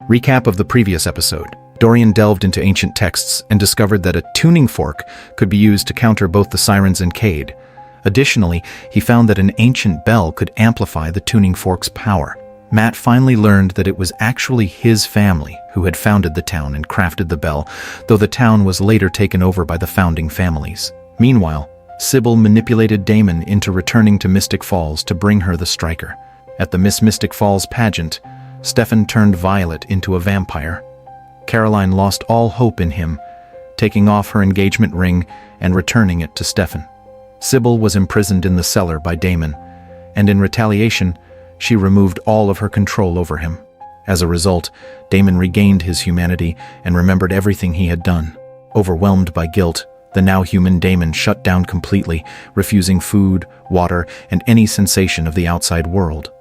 Recap of the previous episode. Dorian delved into ancient texts and discovered that a tuning fork could be used to counter both the sirens and Cade. Additionally, he found that an ancient bell could amplify the tuning fork's power. Matt finally learned that it was actually his family who had founded the town and crafted the bell, though the town was later taken over by the founding families. Meanwhile, Sybil manipulated Damon into returning to Mystic Falls to bring her the striker. At the Miss Mystic Falls pageant, Stefan turned Violet into a vampire. Caroline lost all hope in him, taking off her engagement ring and returning it to Stefan. Sybil was imprisoned in the cellar by Damon, and in retaliation, she removed all of her control over him. As a result, Damon regained his humanity and remembered everything he had done. Overwhelmed by guilt, the now human Damon shut down completely, refusing food, water, and any sensation of the outside world.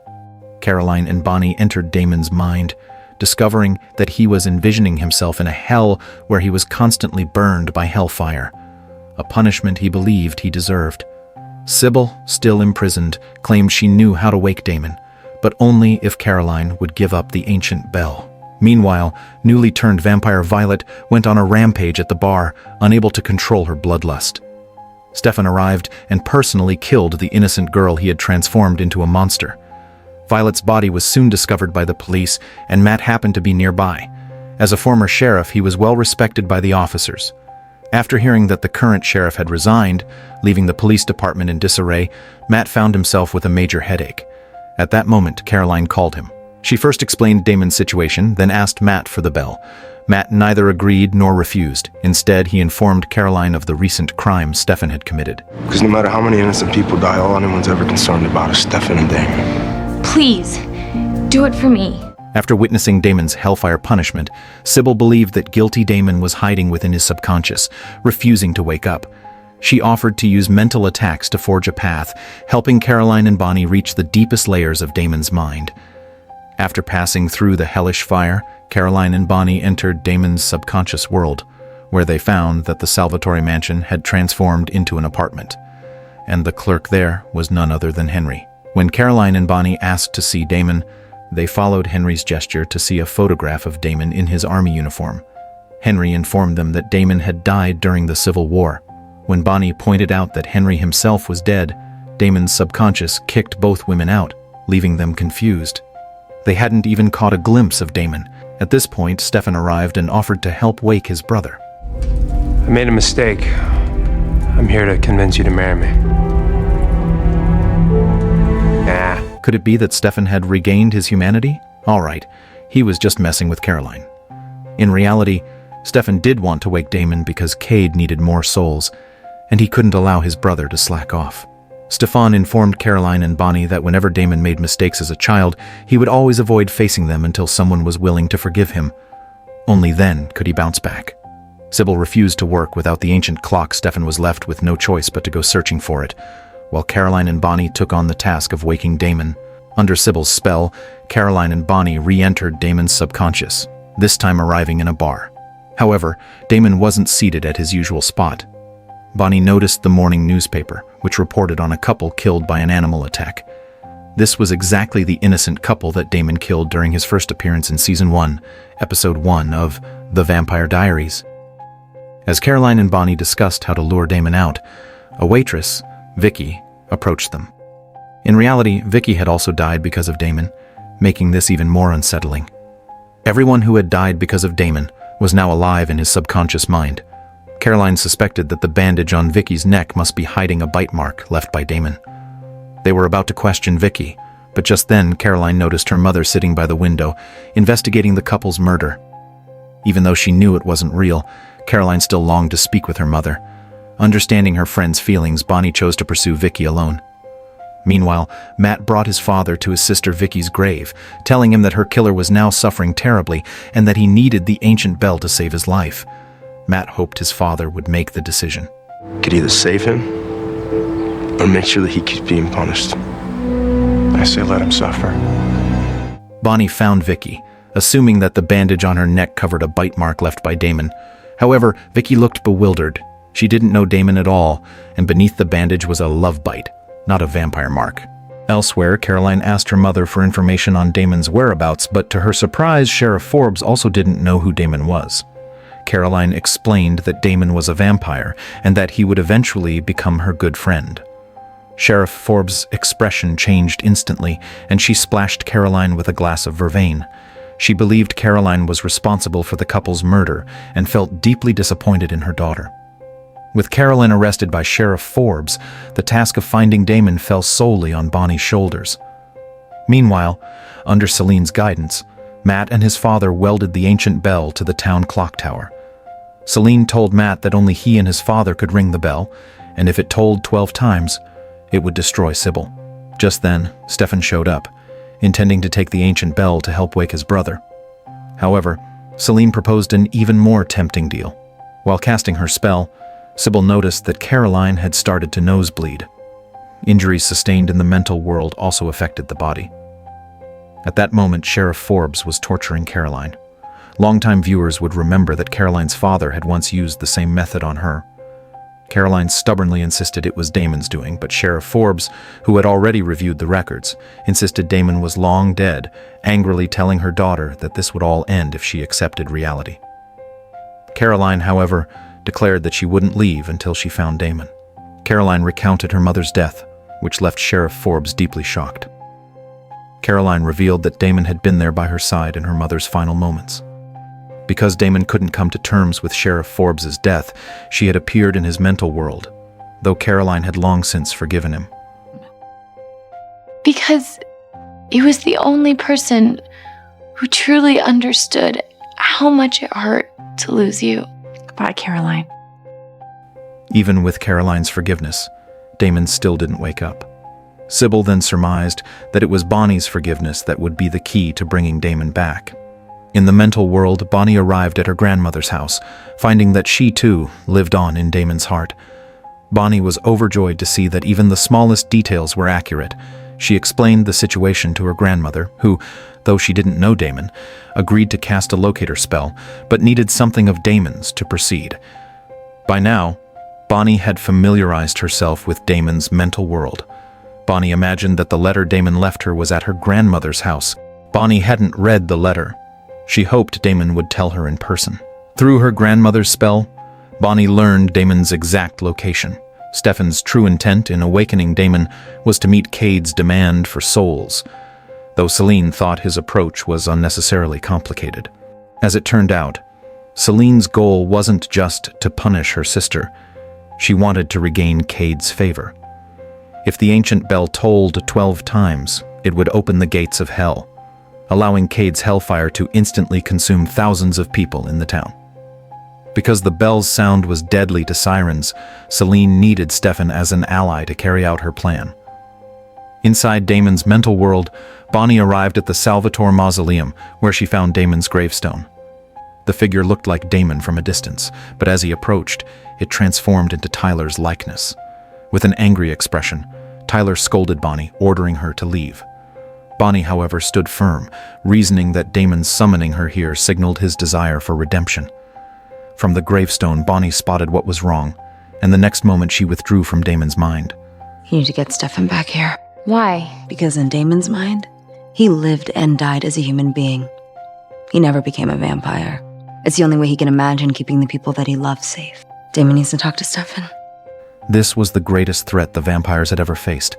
Caroline and Bonnie entered Damon's mind, discovering that he was envisioning himself in a hell where he was constantly burned by Hellfire, a punishment he believed he deserved. Sybil, still imprisoned, claimed she knew how to wake Damon, but only if Caroline would give up the ancient bell. Meanwhile, newly turned vampire Violet went on a rampage at the bar, unable to control her bloodlust. Stefan arrived and personally killed the innocent girl he had transformed into a monster. Violet's body was soon discovered by the police, and Matt happened to be nearby. As a former sheriff, he was well respected by the officers. After hearing that the current sheriff had resigned, leaving the police department in disarray, Matt found himself with a major headache. At that moment, Caroline called him. She first explained Damon's situation, then asked Matt for the bell. Matt neither agreed nor refused. Instead, he informed Caroline of the recent crime Stefan had committed. Because no matter how many innocent people die, all anyone's ever concerned about is Stefan and Damon. Please, do it for me. After witnessing Damon's Hellfire punishment, Sybil believed that guilty Damon was hiding within his subconscious, refusing to wake up. She offered to use mental attacks to forge a path, helping Caroline and Bonnie reach the deepest layers of Damon's mind. After passing through the hellish fire, Caroline and Bonnie entered Damon's subconscious world, where they found that the Salvatore mansion had transformed into an apartment, and the clerk there was none other than Henry. When Caroline and Bonnie asked to see Damon, they followed Henry's gesture to see a photograph of Damon in his army uniform. Henry informed them that Damon had died during the Civil War. When Bonnie pointed out that Henry himself was dead, Damon's subconscious kicked both women out, leaving them confused. They hadn't even caught a glimpse of Damon. At this point, Stefan arrived and offered to help wake his brother. I made a mistake. I'm here to convince you to marry me. Nah. Could it be that Stefan had regained his humanity? All right, he was just messing with Caroline. In reality, Stefan did want to wake Damon because Cade needed more souls, and he couldn't allow his brother to slack off. Stefan informed Caroline and Bonnie that whenever Damon made mistakes as a child, he would always avoid facing them until someone was willing to forgive him. Only then could he bounce back. Sybil refused to work without the ancient clock. Stefan was left with no choice but to go searching for it, while Caroline and Bonnie took on the task of waking Damon. Under Sybil's spell, Caroline and Bonnie re-entered Damon's subconscious, this time arriving in a bar. However, Damon wasn't seated at his usual spot. Bonnie noticed the morning newspaper, which reported on a couple killed by an animal attack. This was exactly the innocent couple that Damon killed during his first appearance in Season 1, Episode 1 of The Vampire Diaries. As Caroline and Bonnie discussed how to lure Damon out, a waitress, Vicky, approached them. In reality, Vicky had also died because of Damon, making this even more unsettling. Everyone who had died because of Damon was now alive in his subconscious mind. Caroline suspected that the bandage on Vicky's neck must be hiding a bite mark left by Damon. They were about to question Vicky, but just then Caroline noticed her mother sitting by the window, investigating the couple's murder. Even though she knew it wasn't real, Caroline still longed to speak with her mother. Understanding her friend's feelings, Bonnie chose to pursue Vicky alone. Meanwhile, Matt brought his father to his sister Vicky's grave, telling him that her killer was now suffering terribly and that he needed the ancient bell to save his life. Matt hoped his father would make the decision. Could either save him or make sure that he keeps being punished. I say let him suffer. Bonnie found Vicky, assuming that the bandage on her neck covered a bite mark left by Damon. However, Vicky looked bewildered. She didn't know Damon at all, and beneath the bandage was a love bite, not a vampire mark. Elsewhere, Caroline asked her mother for information on Damon's whereabouts, but to her surprise, Sheriff Forbes also didn't know who Damon was. Caroline explained that Damon was a vampire and that he would eventually become her good friend. Sheriff Forbes' expression changed instantly, and she splashed Caroline with a glass of vervain. She believed Caroline was responsible for the couple's murder and felt deeply disappointed in her daughter. With Caroline arrested by Sheriff Forbes, the task of finding Damon fell solely on Bonnie's shoulders. Meanwhile, under Celine's guidance, Matt and his father welded the ancient bell to the town clock tower. Celine told Matt that only he and his father could ring the bell, and if it tolled 12 times, it would destroy Sybil. Just then, Stefan showed up, intending to take the ancient bell to help wake his brother. However, Celine proposed an even more tempting deal. While casting her spell, Sybil noticed that Caroline had started to nosebleed. Injuries sustained in the mental world also affected the body. At that moment, Sheriff Forbes was torturing Caroline. Longtime viewers would remember that Caroline's father had once used the same method on her. Caroline stubbornly insisted it was Damon's doing, but Sheriff Forbes, who had already reviewed the records, insisted Damon was long dead, angrily telling her daughter that this would all end if she accepted reality. Caroline, however, declared that she wouldn't leave until she found Damon. Caroline recounted her mother's death, which left Sheriff Forbes deeply shocked. Caroline revealed that Damon had been there by her side in her mother's final moments. Because Damon couldn't come to terms with Sheriff Forbes' death, she had appeared in his mental world, though Caroline had long since forgiven him. Because it was the only person who truly understood how much it hurt to lose you. Goodbye, Caroline. Even with Caroline's forgiveness, Damon still didn't wake up. Sybil then surmised that it was Bonnie's forgiveness that would be the key to bringing Damon back. In the mental world, Bonnie arrived at her grandmother's house, finding that she, too, lived on in Damon's heart. Bonnie was overjoyed to see that even the smallest details were accurate. She explained the situation to her grandmother, who, though she didn't know Damon, agreed to cast a locator spell, but needed something of Damon's to proceed. By now, Bonnie had familiarized herself with Damon's mental world. Bonnie imagined that the letter Damon left her was at her grandmother's house. Bonnie hadn't read the letter. She hoped Damon would tell her in person. Through her grandmother's spell, Bonnie learned Damon's exact location. Stefan's true intent in awakening Damon was to meet Cade's demand for souls, though Celine thought his approach was unnecessarily complicated. As it turned out, Celine's goal wasn't just to punish her sister. She wanted to regain Cade's favor. If the ancient bell tolled 12 times, it would open the gates of hell, allowing Cade's Hellfire to instantly consume thousands of people in the town. Because the bell's sound was deadly to sirens, Celine needed Stefan as an ally to carry out her plan. Inside Damon's mental world, Bonnie arrived at the Salvatore mausoleum, where she found Damon's gravestone. The figure looked like Damon from a distance, but as he approached, it transformed into Tyler's likeness. With an angry expression, Tyler scolded Bonnie, ordering her to leave. Bonnie, however, stood firm, reasoning that Damon's summoning her here signaled his desire for redemption. From the gravestone, Bonnie spotted what was wrong, and the next moment she withdrew from Damon's mind. You need to get Stefan back here. Why? Because in Damon's mind, he lived and died as a human being. He never became a vampire. It's the only way he can imagine keeping the people that he loves safe. Damon needs to talk to Stefan. This was the greatest threat the vampires had ever faced.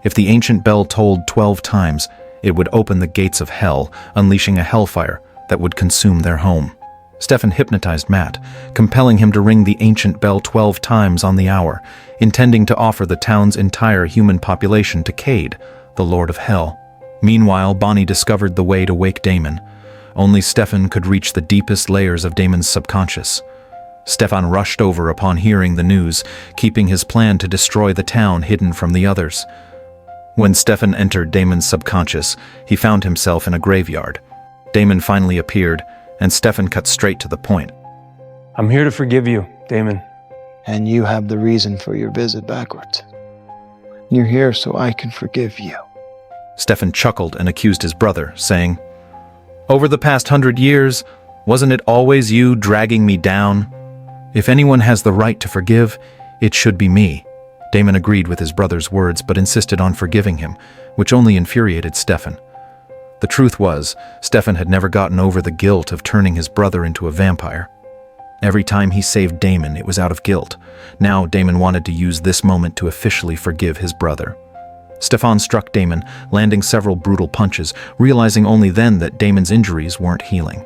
If the ancient bell tolled 12 times, it would open the gates of hell, unleashing a hellfire that would consume their home. Stefan hypnotized Matt, compelling him to ring the ancient bell 12 times on the hour, intending to offer the town's entire human population to Cade, the Lord of Hell. Meanwhile, Bonnie discovered the way to wake Damon. Only Stefan could reach the deepest layers of Damon's subconscious. Stefan rushed over upon hearing the news, keeping his plan to destroy the town hidden from the others. When Stefan entered Damon's subconscious, he found himself in a graveyard. Damon finally appeared, and Stefan cut straight to the point. I'm here to forgive you, Damon. And you have the reason for your visit backwards. You're here so I can forgive you. Stefan chuckled and accused his brother, saying, "Over the past 100 years, wasn't it always you dragging me down? If anyone has the right to forgive, it should be me." Damon agreed with his brother's words but insisted on forgiving him, which only infuriated Stefan. The truth was, Stefan had never gotten over the guilt of turning his brother into a vampire. Every time he saved Damon, it was out of guilt. Now Damon wanted to use this moment to officially forgive his brother. Stefan struck Damon, landing several brutal punches, realizing only then that Damon's injuries weren't healing.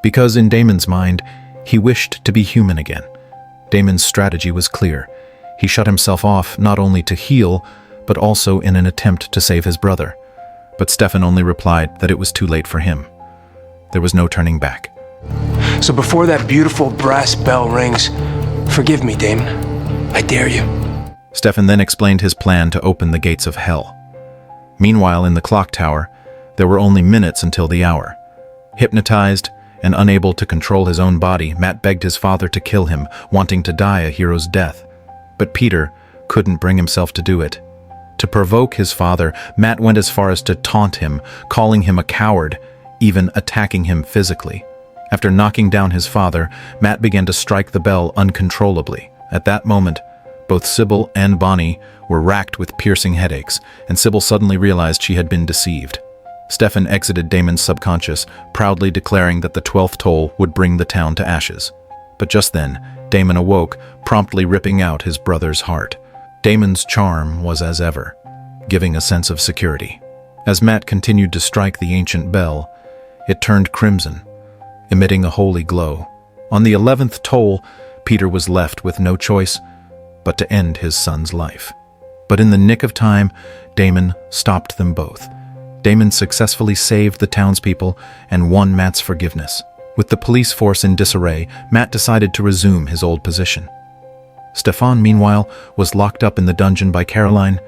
Because in Damon's mind, he wished to be human again. Damon's strategy was clear. He shut himself off not only to heal, but also in an attempt to save his brother. But Stefan only replied that it was too late for him. There was no turning back. So before that beautiful brass bell rings, forgive me, Damon. I dare you. Stefan then explained his plan to open the gates of hell. Meanwhile, in the clock tower, there were only minutes until the hour. Hypnotized and unable to control his own body, Matt begged his father to kill him, wanting to die a hero's death. But Peter couldn't bring himself to do it. To provoke his father, Matt went as far as to taunt him, calling him a coward, even attacking him physically. After knocking down his father, Matt began to strike the bell uncontrollably. At that moment, both Sybil and Bonnie were racked with piercing headaches, and Sybil suddenly realized she had been deceived. Stefan exited Damon's subconscious, proudly declaring that the 12th toll would bring the town to ashes. But just then, Damon awoke, promptly ripping out his brother's heart. Damon's charm was as ever, giving a sense of security. As Matt continued to strike the ancient bell, it turned crimson, emitting a holy glow. On the 11th toll, Peter was left with no choice but to end his son's life. But in the nick of time, Damon stopped them both. Damon successfully saved the townspeople and won Matt's forgiveness. With the police force in disarray, Matt decided to resume his old position. Stefan, meanwhile, was locked up in the dungeon by Caroline,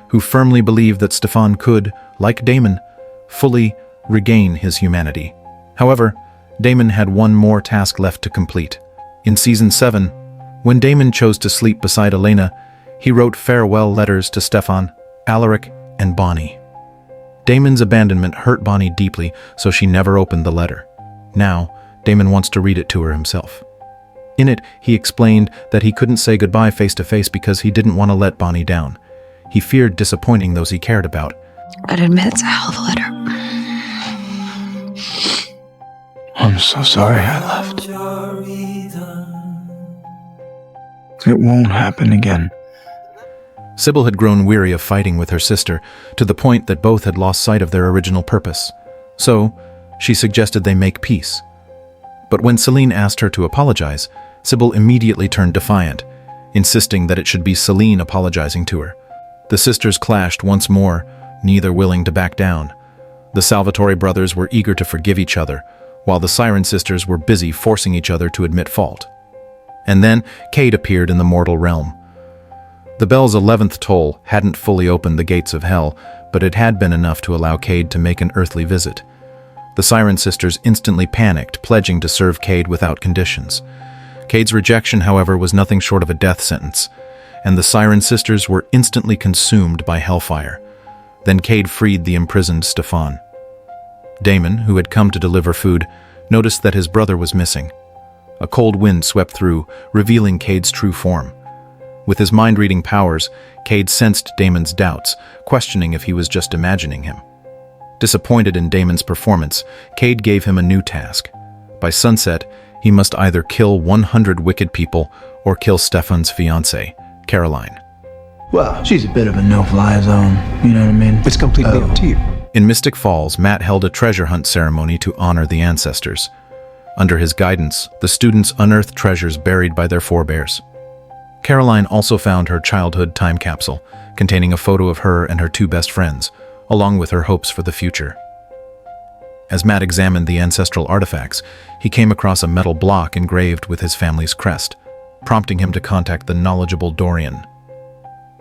who firmly believed that Stefan could, like Damon, fully regain his humanity. However, Damon had one more task left to complete. In Season 7, when Damon chose to sleep beside Elena, he wrote farewell letters to Stefan, Alaric, and Bonnie. Damon's abandonment hurt Bonnie deeply, so she never opened the letter. Now, Damon wants to read it to her himself. In it, he explained that he couldn't say goodbye face to face because he didn't want to let Bonnie down. He feared disappointing those he cared about. I'd admit it's a hell of a letter. I'm so sorry I left. It won't happen again. Sybil had grown weary of fighting with her sister, to the point that both had lost sight of their original purpose. So, she suggested they make peace. But when Celine asked her to apologize, Sybil immediately turned defiant, insisting that it should be Celine apologizing to her. The sisters clashed once more, neither willing to back down. The Salvatore brothers were eager to forgive each other, while the Siren sisters were busy forcing each other to admit fault. And then Cade appeared in the mortal realm. The bell's 11th toll hadn't fully opened the gates of hell, but it had been enough to allow Cade to make an earthly visit. The Siren sisters instantly panicked, pledging to serve Cade without conditions. Cade's rejection, however, was nothing short of a death sentence, and the Siren sisters were instantly consumed by Hellfire. Then Cade freed the imprisoned Stefan. Damon, who had come to deliver food, noticed that his brother was missing. A cold wind swept through, revealing Cade's true form. With his mind-reading powers, Cade sensed Damon's doubts, questioning if he was just imagining him. Disappointed in Damon's performance, Cade gave him a new task. By sunset, he must either kill 100 wicked people or kill Stefan's fiancée, Caroline. Well, she's a bit of a no-fly zone, you know what I mean? It's completely up to you. In Mystic Falls, Matt held a treasure hunt ceremony to honor the ancestors. Under his guidance, the students unearthed treasures buried by their forebears. Caroline also found her childhood time capsule, containing a photo of her and her two best friends, along with her hopes for the future. As Matt examined the ancestral artifacts, he came across a metal block engraved with his family's crest, prompting him to contact the knowledgeable Dorian.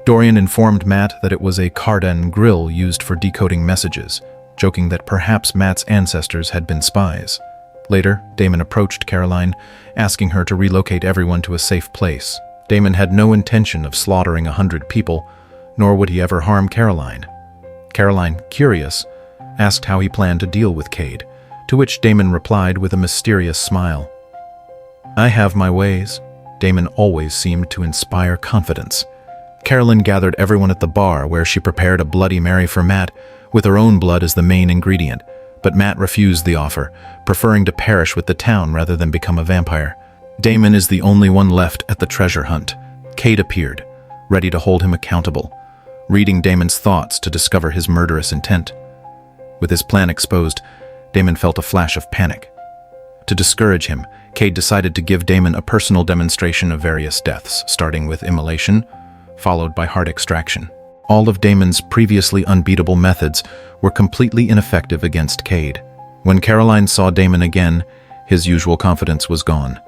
Dorian informed Matt that it was a Cardan grill used for decoding messages, joking that perhaps Matt's ancestors had been spies. Later, Damon approached Caroline, asking her to relocate everyone to a safe place. Damon had no intention of slaughtering 100 people, nor would he ever harm Caroline. Caroline, curious, asked how he planned to deal with Cade, to which Damon replied with a mysterious smile. "I have my ways." Damon always seemed to inspire confidence. Carolyn gathered everyone at the bar where she prepared a Bloody Mary for Matt, with her own blood as the main ingredient, but Matt refused the offer, preferring to perish with the town rather than become a vampire. Damon is the only one left at the treasure hunt. Cade appeared, ready to hold him accountable, reading Damon's thoughts to discover his murderous intent. With his plan exposed, Damon felt a flash of panic. To discourage him, Cade decided to give Damon a personal demonstration of various deaths, starting with immolation, followed by heart extraction. All of Damon's previously unbeatable methods were completely ineffective against Cade. When Caroline saw Damon again, his usual confidence was gone.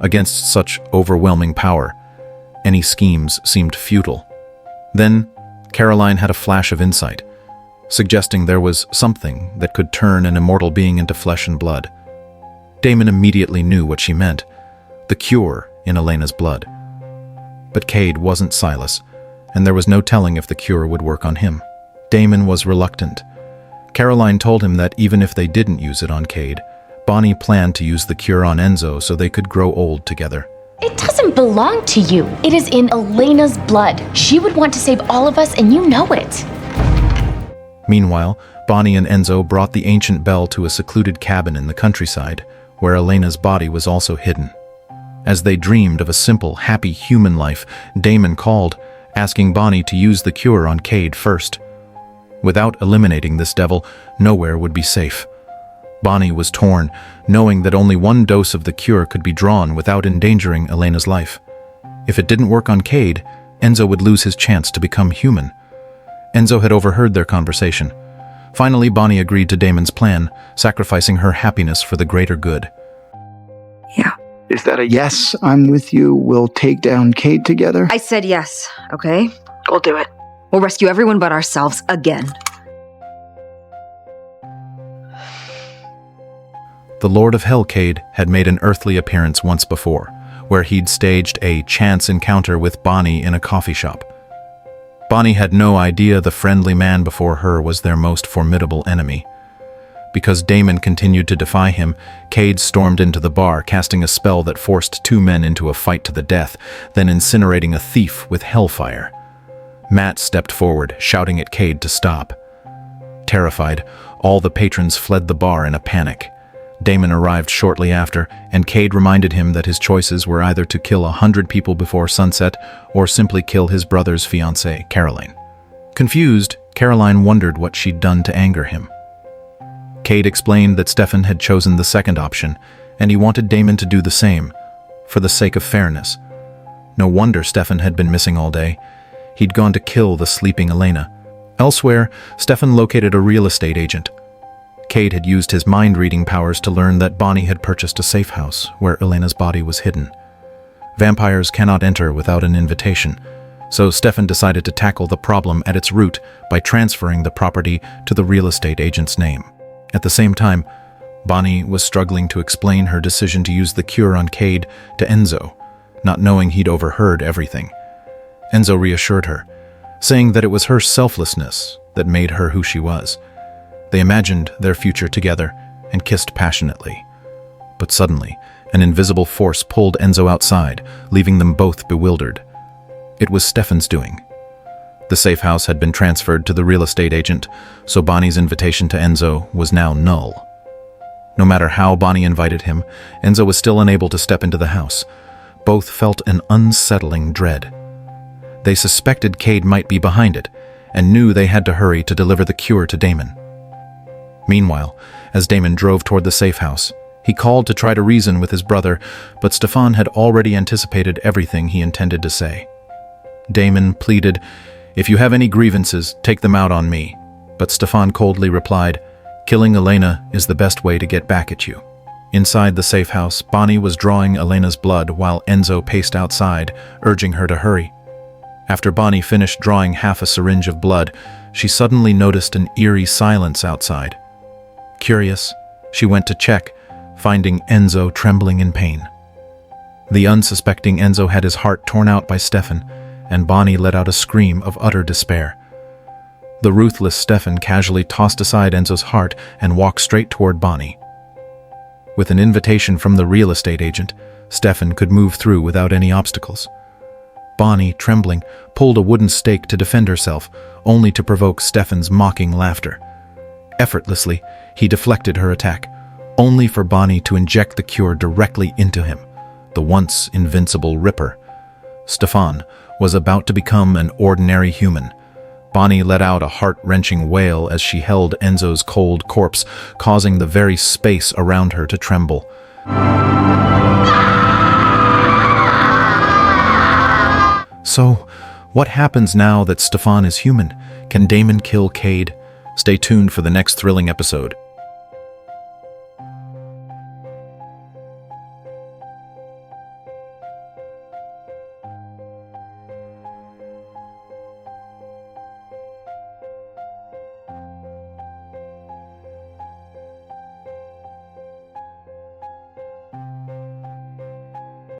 Against such overwhelming power, any schemes seemed futile. Then, Caroline had a flash of insight, suggesting there was something that could turn an immortal being into flesh and blood. Damon immediately knew what she meant, the cure in Elena's blood. But Cade wasn't Silas, and there was no telling if the cure would work on him. Damon was reluctant. Caroline told him that even if they didn't use it on Cade, Bonnie planned to use the cure on Enzo so they could grow old together. It doesn't belong to you. It is in Elena's blood. She would want to save all of us, and you know it. Meanwhile, Bonnie and Enzo brought the ancient bell to a secluded cabin in the countryside, where Elena's body was also hidden. As they dreamed of a simple, happy human life, Damon called, asking Bonnie to use the cure on Cade first. Without eliminating this devil, nowhere would be safe. Bonnie was torn, knowing that only one dose of the cure could be drawn without endangering Elena's life. If it didn't work on Cade, Enzo would lose his chance to become human. Enzo had overheard their conversation. Finally, Bonnie agreed to Damon's plan, sacrificing her happiness for the greater good. Yeah. Is that a yes, I'm with you, we'll take down Cade together? I said yes, okay? We'll do it. We'll rescue everyone but ourselves again. The Lord of Hell, Cade, had made an earthly appearance once before, where he'd staged a chance encounter with Bonnie in a coffee shop. Bonnie had no idea the friendly man before her was their most formidable enemy. Because Damon continued to defy him, Cade stormed into the bar, casting a spell that forced two men into a fight to the death, then incinerating a thief with Hellfire. Matt stepped forward, shouting at Cade to stop. Terrified, all the patrons fled the bar in a panic. Damon arrived shortly after, and Cade reminded him that his choices were either to kill 100 people before sunset or simply kill his brother's fiancée, Caroline. Confused, Caroline wondered what she'd done to anger him. Cade explained that Stefan had chosen the second option, and he wanted Damon to do the same, for the sake of fairness. No wonder Stefan had been missing all day. He'd gone to kill the sleeping Elena. Elsewhere, Stefan located a real estate agent. Cade had used his mind-reading powers to learn that Bonnie had purchased a safe house where Elena's body was hidden. Vampires cannot enter without an invitation, so Stefan decided to tackle the problem at its root by transferring the property to the real estate agent's name. At the same time, Bonnie was struggling to explain her decision to use the cure on Cade to Enzo, not knowing he'd overheard everything. Enzo reassured her, saying that it was her selflessness that made her who she was. They imagined their future together and kissed passionately. But suddenly, an invisible force pulled Enzo outside, leaving them both bewildered. It was Stefan's doing. The safe house had been transferred to the real estate agent, so Bonnie's invitation to Enzo was now null. No matter how Bonnie invited him, Enzo was still unable to step into the house. Both felt an unsettling dread. They suspected Cade might be behind it, and knew they had to hurry to deliver the cure to Damon. Meanwhile, as Damon drove toward the safe house, he called to try to reason with his brother, but Stefan had already anticipated everything he intended to say. Damon pleaded, "If you have any grievances, take them out on me." But Stefan coldly replied, "Killing Elena is the best way to get back at you." Inside the safe house, Bonnie was drawing Elena's blood while Enzo paced outside, urging her to hurry. After Bonnie finished drawing half a syringe of blood, she suddenly noticed an eerie silence outside. Curious, she went to check, finding Enzo trembling in pain. The unsuspecting Enzo had his heart torn out by Stefan, and Bonnie let out a scream of utter despair. The ruthless Stefan casually tossed aside Enzo's heart and walked straight toward Bonnie. With an invitation from the real estate agent, Stefan could move through without any obstacles. Bonnie, trembling, pulled a wooden stake to defend herself, only to provoke Stefan's mocking laughter. Effortlessly, he deflected her attack, only for Bonnie to inject the cure directly into him, the once invincible Ripper. Stefan was about to become an ordinary human. Bonnie let out a heart-wrenching wail as she held Enzo's cold corpse, causing the very space around her to tremble. So, what happens now that Stefan is human? Can Damon kill Cade? Stay tuned for the next thrilling episode.